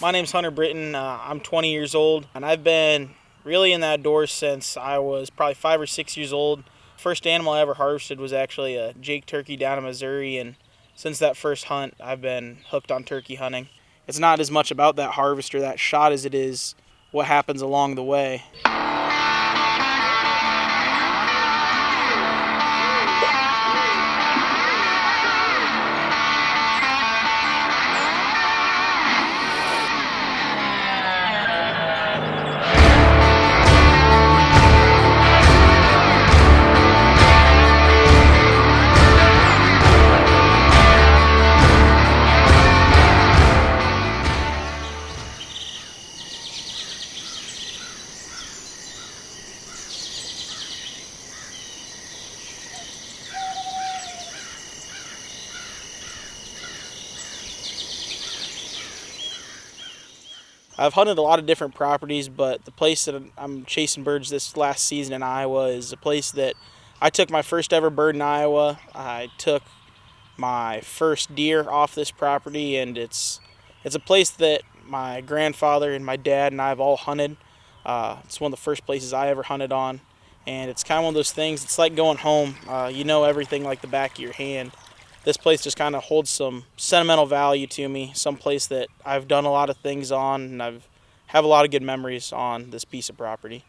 My name's Hunter Britton. I'm 20 years old, and I've been really in that outdoors since I was probably 5 or 6 years old. First animal I ever harvested was actually a Jake turkey down in Missouri, and since that first hunt, I've been hooked on turkey hunting. It's not as much about that harvest or that shot as it is what happens along the way. I've hunted a lot of different properties, but the place that I'm chasing birds this last season in Iowa is a place that I took my first ever bird in Iowa. I took my first deer off this property, and it's a place that my grandfather and my dad and I have all hunted. It's one of the first places I ever hunted on, and it's kind of one of those things. It's like going home. You know everything like the back of your hand. This place just kind of holds some sentimental value to me. Some place that I've done a lot of things on, and I've have a lot of good memories on this piece of property.